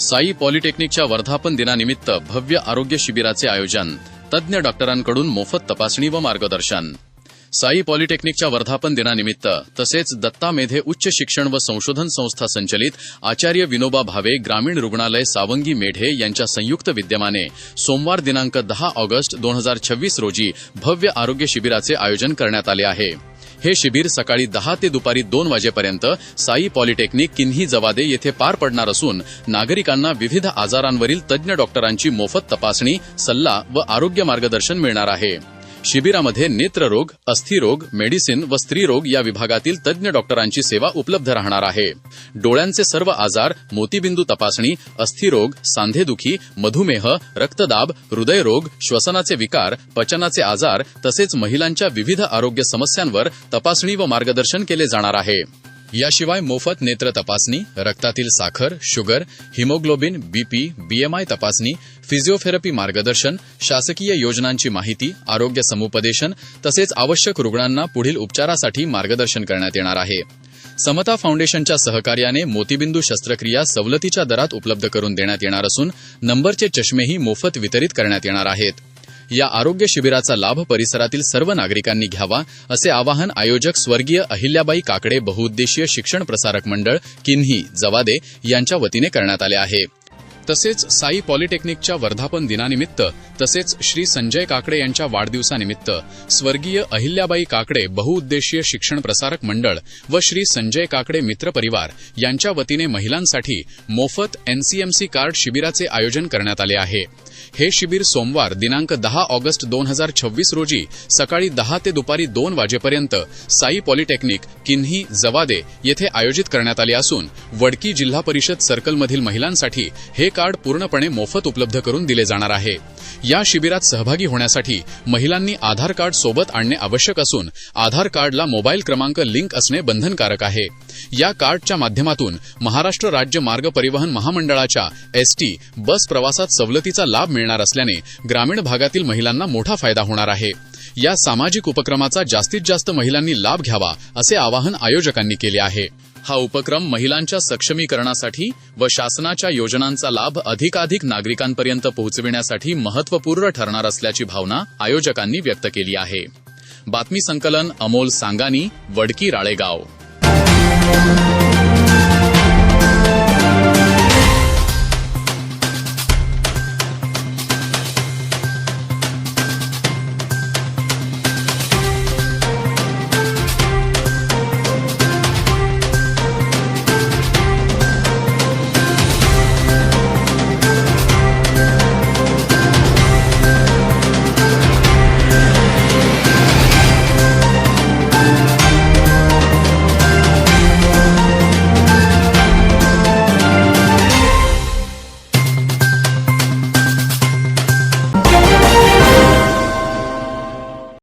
साई पॉलिटेक्निकच्या वर्धापन दिनानिमित्त भव्य आरोग्य शिबिराचे आयोजन, तज्ज्ञ डॉक्टरांकडून मोफत तपासणी व मार्गदर्शन। साई पॉलिटेक्निकच्या वर्धापन दिनानिमित्त तसेच दत्ता मेधे उच्च शिक्षण व संशोधन संस्था संचलित आचार्य विनोबा भावे ग्रामीण रुग्णालय सावंगी मेढे यांच्या संयुक्त विद्यमाने सोमवार दिनांक 10 ऑगस्ट 2026 रोजी भव्य आरोग्य शिबिराचे आयोजन करण्यात आले आहे। हे शिबिर सकाळी 10 ते दुपारी 2 वाजेपर्यंत साई पॉलिटेक्निक किन्ही जवादे येथे पार पडणार असून नागरिकांना विविध आजारांवरील तज्ज्ञ डॉक्टरांची मोफत तपासणी, सल्ला व आरोग्य मार्गदर्शन मिळणार आहे। शिबिरामध्ये नेत्ररोग, अस्थिरोग, मेडिसिन व स्त्रीरोग या विभागातील तज्ज्ञ डॉक्टरांची सेवा उपलब्ध राहणार आहे। डोळ्यांचे सर्व आजार, मोतीबिंदू तपासणी, अस्थिरोग, सांधेदुखी, मधुमेह, रक्तदाब, हृदयरोग, श्वसनाचे विकार, पचनाचे आजार तसेच महिलांच्या विविध आरोग्य समस्यांवर तपासणी व मार्गदर्शन केले जाणार आहे। याशिवाय मोफत नेत्र तपासणी, रक्तातील साखर, शुगर, हिमोग्लोबिन, बीपी, बीएमआय तपासणी, फिजिओथेरपी मार्गदर्शन, शासकीय योजनांची माहिती, आरोग्य समुपदेशन तसेच आवश्यक रुग्णांना पुढील उपचारासाठी मार्गदर्शन करण्यात येणार आहे। समता फाउंडेशनच्या सहकार्याने मोतीबिंदू शस्त्रक्रिया सवलतीच्या दरात उपलब्ध करून देण्यात येणार असून नंबरचे चष्मेही मोफत वितरित करण्यात येणार आहेत। या आरोग्य शिबिराचा लाभ परिसरातील सर्व नागरिकांनी घ्यावा असे आवाहन आयोजक स्वर्गीय अहिल्याबाई काकडे बहुउद्देशीय शिक्षण प्रसारक मंडळ किन्ही जवादे यांच्या वतीने करण्यात आले आहे। तसेच साई पॉलिटेक्निकच्या वर्धापन दिनानिमित्त तसेच श्री संजय काकडे यांच्या वाढदिवसानिमित्त स्वर्गीय अहिल्याबाई काकडे बहुउद्देशीय शिक्षण प्रसारक मंडळ व श्री संजय काकडे मित्र परिवार यांच्या वतीने महिलांसाठी मोफत एनसीएमसी कार्ड शिबिराचे आयोजन करण्यात आले आहे। हे शिबिर सोमवार दिनांक 10 ऑगस्ट 2026 रोजी सकाळी 10 ते दुपारी 2 वाजेपर्यंत साई पॉलिटेक्निक किन्ही जवादे येथे आयोजित करण्यात आले असून वडकी जिल्हा परिषद सर्कलमधील महिलांसाठी हे कार्ड पूर्णपणे मोफत उपलब्ध करून दिले जाणार आहे। या शिबिरात सहभागी होण्यासाठी महिलांनी आधार कार्ड सोबत आणणे आवश्यक असून आधार कार्डला मोबाईल क्रमांक लिंक असणे बंधनकारक आहे। या कार्डच्या माध्यमातून महाराष्ट्र राज्य मार्ग परिवहन महामंडळाच्या एसटी बस प्रवासात सवलतीचा लाभ मिळणार असल्याने ग्रामीण भागातील महिलांना मोठा फायदा होणार आहे। या सामाजिक उपक्रमाचा जास्तीत जास्त महिलांनी लाभ घ्यावा असे आवाहन आयोजकांनी केले आहे। हा उपक्रम महिलांच्या सक्षमीकरणासाठी व शासनाच्या योजनांचा लाभ अधिकाधिक नागरिकांपर्यंत पोहोचविण्यासाठी महत्त्वपूर्ण ठरणार असल्याची भावना आयोजकांनी व्यक्त केली आहे। बातमी संकलन अमोल सांगानी, वडकी राळेगाव।